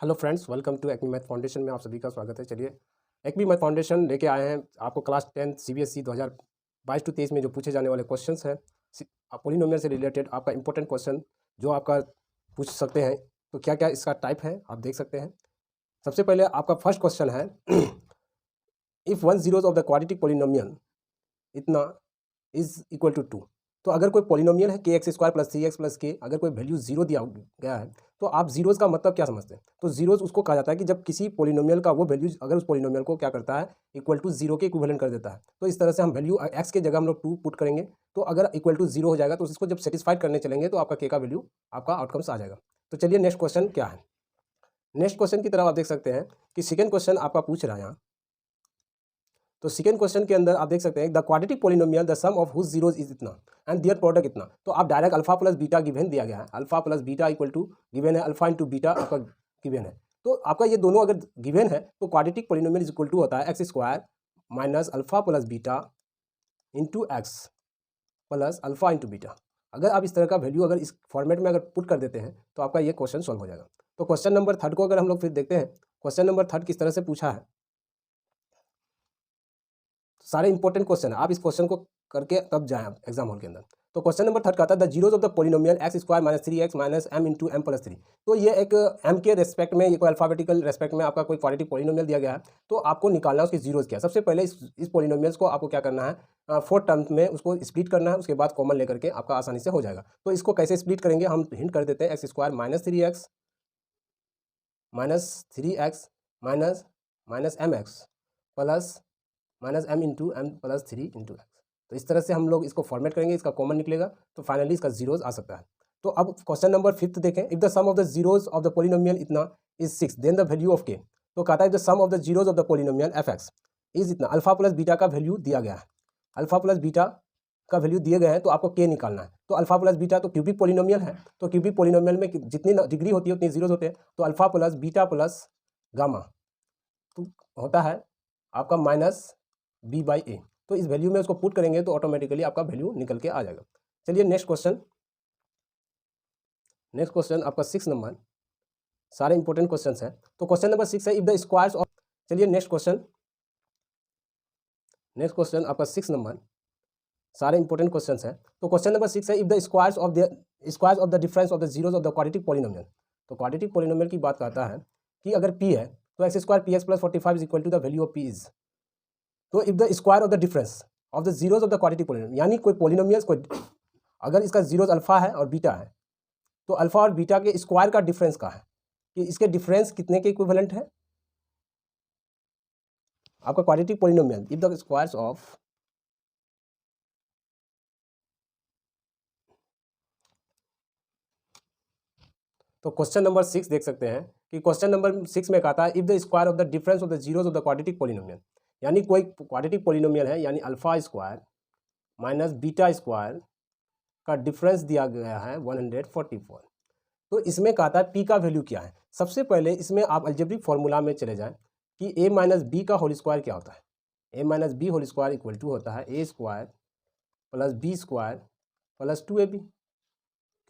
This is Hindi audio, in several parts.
Hello friends, welcome to Acme math foundation में आप सभी का स्वागत है। चलिए, एक्मी मैथ फाउंडेशन लेके आए हैं आपको क्लास 10 सीबीएसई 2022 टू 23 में जो पूछे जाने वाले क्वेश्चंस हैं पॉलिनोमियल से रिलेटेड आपका इंपॉर्टेंट क्वेश्चन जो आपका पूछ सकते हैं। तो क्या क्या इसका टाइप है आप देख सकते हैं। सबसे पहले आपका फर्स्ट क्वेश्चन है if one zeros of the quadratic polynomial इतना इज इक्वल टू 2। तो अगर कोई पॉलिनोमियल है के x square plus 3x plus के, अगर कोई वैल्यू जीरो दिया गया है तो आप जीरोज़ का मतलब क्या समझते हैं? तो जीरोज़ उसको कहा जाता है कि जब किसी पॉलिनोमियल का वो वैल्यू अगर उस पॉलिनोमियल को क्या करता है इक्वल टू जीरो के इक्विवेलेंट कर देता है। तो इस तरह से हम वैल्यू एक्स के जगह हम लोग 2 पुट करेंगे, तो अगर इक्वल टू जीरो हो जाएगा तो उसको जब सेटिस्फाइड करने चलेंगे तो आपका के का वैल्यू आपका आउटकम्स आ जाएगा। तो चलिए नेक्स्ट क्वेश्चन क्या है। नेक्स्ट क्वेश्चन की तरफ आप देख सकते हैं कि सेकेंड क्वेश्चन आपका पूछ रहा है यहाँ। तो सेकंड क्वेश्चन के अंदर आप देख सकते हैं the quadratic polynomial the sum of whose zeros is इतना एंड देयर प्रोडक्ट इतना। तो आप direct alpha plus beta given दिया गया है, alpha plus beta equal to given है अल्फा इंटू बीटा आपका गिवन है। तो आपका ये दोनों अगर गिवन है तो quadratic polynomial is equal to होता है x square minus alpha plus beta into x plus alpha into beta. अगर आप इस तरह का वैल्यू अगर इस फॉर्मेट में अगर पुट कर देते हैं तो आपका ये क्वेश्चन सॉल्व हो जाएगा। तो क्वेश्चन नंबर थर्ड को अगर हम लोग फिर देखते हैं, क्वेश्चन नंबर थर्ड किस तरह से पूछा है। सारे इंपॉर्टेंट क्वेश्चन है, आप इस क्वेश्चन को करके तब जाएं आप एग्जाम हॉल के अंदर। तो क्वेश्चन नंबर थर्ड कहता है the zeros of the polynomial x square minus 3x minus m into m plus 3। तो ये एक एम के रेस्पेक्ट में, ये कोई अल्फाबेटिकल रेस्पेक्ट में आपका कोई क्वाड्रेटिक पॉलिनोमियल दिया गया है, तो आपको निकालना है उसकी जीरोज क्या। सबसे पहले इस पॉलिनोमियल्स को आपको क्या करना है, 4 टर्म्स में उसको स्प्लिट करना है, उसके बाद कॉमन लेकर के आपका आसानी से हो जाएगा। तो इसको कैसे स्प्लिट करेंगे हम हिंट कर देते हैं, x square minus 3x minus minus m x plus minus m into m plus 3 into x. तो इस तरह से हम लोग इसको फॉर्मेट करेंगे, इसका कॉमन निकलेगा तो फाइनली इसका जीरोज आ सकता है। तो अब क्वेश्चन नंबर फिफ्थ देखें, if the sum of the zeros of the polynomial इतना is 6 then the value of k. तो कहता है the sum of the zeros of the polynomial f x is इतना, अल्फा प्लस बीटा का वैल्यू दिया गया है, अल्फा प्लस बीटा का वैल्यू दिए गए हैं तो आपको के निकालना है। तो अल्फा प्लस बीटा तो क्यूबिक पॉलिनोमियल है, तो क्यूबिक पॉलिनोमियल में जितनी डिग्री होती है उतनी जीरोज होते हैं। तो alpha plus beta plus gamma तो होता है आपका माइनस बी बाई ए। तो इस वैल्यू में उसको पुट करेंगे तो ऑटोमेटिकली आपका वैल्यू निकल के आ जाएगा। चलिए नेक्स्ट क्वेश्चन आपका 6 नंबर, सारे इंपॉर्टेंट क्वेश्चंस हैं। तो क्वेश्चन नंबर 6 है इफ द स्क्वायर्स ऑफ, चलिए नेक्स्ट क्वेश्चन आपका 6 नंबर, सारे इंपॉर्टेंट क्वेश्चंस हैं। तो क्वेश्चन नंबर 6 है if the squares of the difference of the zeros of the quadratic polynomial. तो क्वाड्रेटिक पॉलिनोमियल की बात करता है कि अगर p है तो x square p x plus 45 is equal to the value of p is. तो if the square of the difference of the zeros of the quadratic polynomial, यानी कोई पॉलिनोमियल्स कोई अगर इसका जीरोज अल्फा है और बीटा है तो अल्फा और बीटा के स्क्वायर का डिफरेंस का है कि इसके डिफरेंस कितने के इक्विवेलेंट है आपका quadratic polynomial. If the squares of, तो क्वेश्चन नंबर 6 देख सकते हैं कि क्वेश्चन नंबर 6 में कहता है if the square of the difference of the zeros of the quadratic polynomial, यानी कोई क्वाड्रेटिक पॉलिनोमियल है यानी alpha square minus beta square का डिफरेंस दिया गया है 144। तो इसमें कहता है पी का वैल्यू क्या है। सबसे पहले इसमें आप अलजेब्रिक फॉर्मूला में चले जाएं कि ए माइनस बी का होल स्क्वायर क्या होता है। A minus b whole square equal to होता है a square plus b square plus 2ab।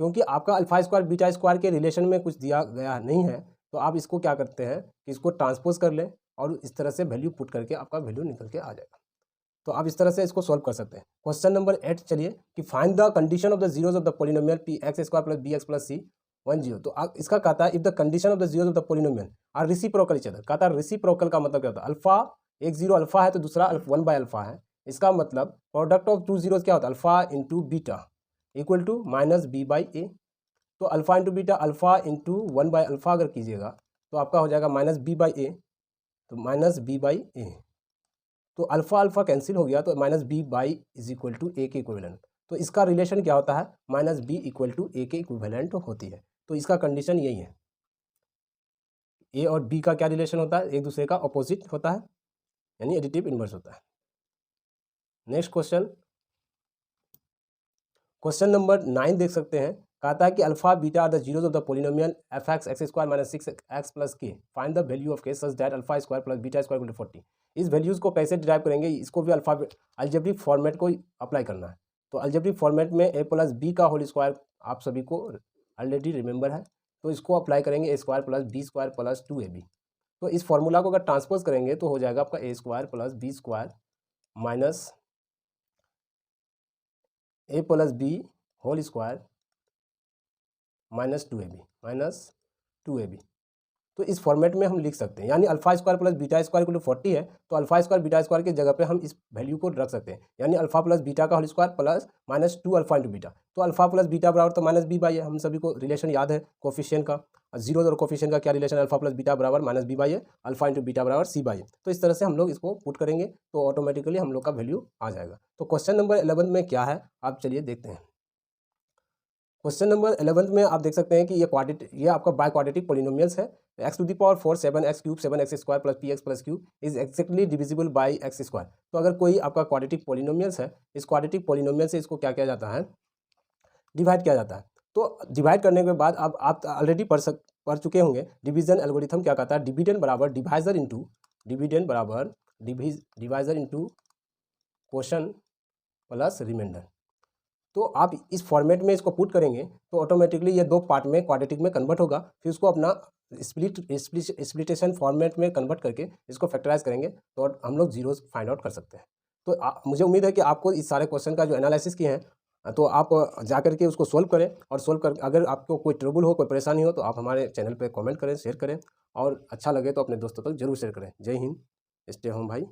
क्योंकि आपका अल्फा स्क्वायर बीटा स्क्वायर के रिलेशन में कुछ दिया गया नहीं है तो आप इसको क्या करते हैं कि इसको ट्रांसपोज कर लें और इस तरह से वैल्यू पुट करके आपका वैल्यू निकल के आ जाएगा। तो आप इस तरह से इसको सॉल्व कर सकते हैं। क्वेश्चन नंबर 8 चलिए कि find the condition of the zeros of the polynomial p x square plus b x plus c 10। तो इसका कहता है if the condition of the zeros of the polynomial are reciprocal each other. कहता है रेसिप्रोकल का मतलब क्या होता है, अल्फा एक जीरो अल्फा है तो दूसरा 1 बाय अल्फा है। इसका मतलब प्रोडक्ट ऑफ टू जीरोज क्या होता है, alpha into beta equal to minus b by a. तो alpha into beta alpha into 1 by alpha अगर कीजिएगा तो आपका हो जाएगा माइनस बी बाई ए, तो माइनस बी बाई ए। तो अल्फा अल्फा कैंसिल हो गया तो minus b by is equal to a के इक्विवेलेंट। तो इसका रिलेशन क्या होता है, minus b equal to a के इक्विवेलेंट होती है। तो इसका कंडीशन यही है, ए और बी का क्या रिलेशन होता है, एक दूसरे का अपोजिट होता है यानी एडिटिव इनवर्स होता है। नेक्स्ट क्वेश्चन नंबर 9 देख सकते हैं, कहता है कि alpha beta are the zeros of the polynomial f x x square minus 6x plus k, find the value of k such that alpha square plus beta square equal to 40। इस वैल्यूज़ को कैसे डिराइव करेंगे, इसको भी अलजेब्रिक फॉर्मेट को अप्लाई करना है। तो अलजेब्रिक फॉर्मेट में ए प्लस बी का होल स्क्वायर आप सभी को ऑलरेडी रिमेंबर है तो इसको अप्लाई करेंगे a square plus b square plus 2ab। तो इस फॉर्मूला को अगर ट्रांसपोज करेंगे तो हो जाएगा आपका a square plus b square minus a plus b whole square -2ab। तो इस फॉर्मेट में हम लिख सकते हैं, यानी alpha square plus beta square equal to 40 है, तो अल्फा स्क्वायर बीटा स्क्वायर की जगह पे हम इस वैल्यू को रख सकते हैं, यानी अल्फा प्लस बीटा का whole square plus -2 alpha into beta. तो अल्फा प्लस बीटा बराबर तो माइनस बी बाई है, हम सभी को रिलेशन याद है कोफिशिएंट का, जीरो और कोफिशिएंट का क्या रिलेशन, अल्फा प्लस बीटा बराबर माइनस बी बाई है, अल्फा इंटू बीटा बराबर सी बाई है। तो इस तरह से हम लोग इसको पुट करेंगे तो ऑटोमेटिकली हम लोग का वैल्यू आ जाएगा। तो क्वेश्चन नंबर 11 में क्या है आप चलिए देखते हैं। क्वेश्चन नंबर 11 में आप देख सकते हैं कि ये आपका बाय क्वाड्रेटिक पोलिनोमियल्स है। x to the power 4 7x cube 7x square plus px plus q is exactly divisible by x square. तो अगर कोई आपका क्वाड्रेटिक पोलिनोमियल्स है, इस क्वाड्रेटिक पोलिनोमियल से इसको क्या किया जाता है, डिवाइड किया जाता है। तो डिवाइड करने के बाद अब आप ऑलरेडी पढ़ चुके होंगे डिवीजन एल्गोरिथम क्या कहता है, डिविडेंड बराबर divisor into quotient plus remainder. तो आप इस फॉर्मेट में इसको पुट करेंगे तो ऑटोमेटिकली ये दो पार्ट में क्वाड्रेटिक में कन्वर्ट होगा, फिर उसको अपना स्प्लिटेशन फॉर्मेट में कन्वर्ट करके इसको फैक्टराइज करेंगे तो हम लोग जीरोस फाइंड आउट कर सकते हैं। तो मुझे उम्मीद है कि आपको इस सारे क्वेश्चन का जो एनालिसिस किए हैं तो आप जा करके उसको सोल्व करें, और सोल्व कर अगर आपको कोई ट्रबल हो, कोई परेशानी हो तो आप हमारे चैनल पर कॉमेंट करें, शेयर करें, और अच्छा लगे तो अपने दोस्तों तक जरूर शेयर करें। जय हिंद, स्टे होम भाई।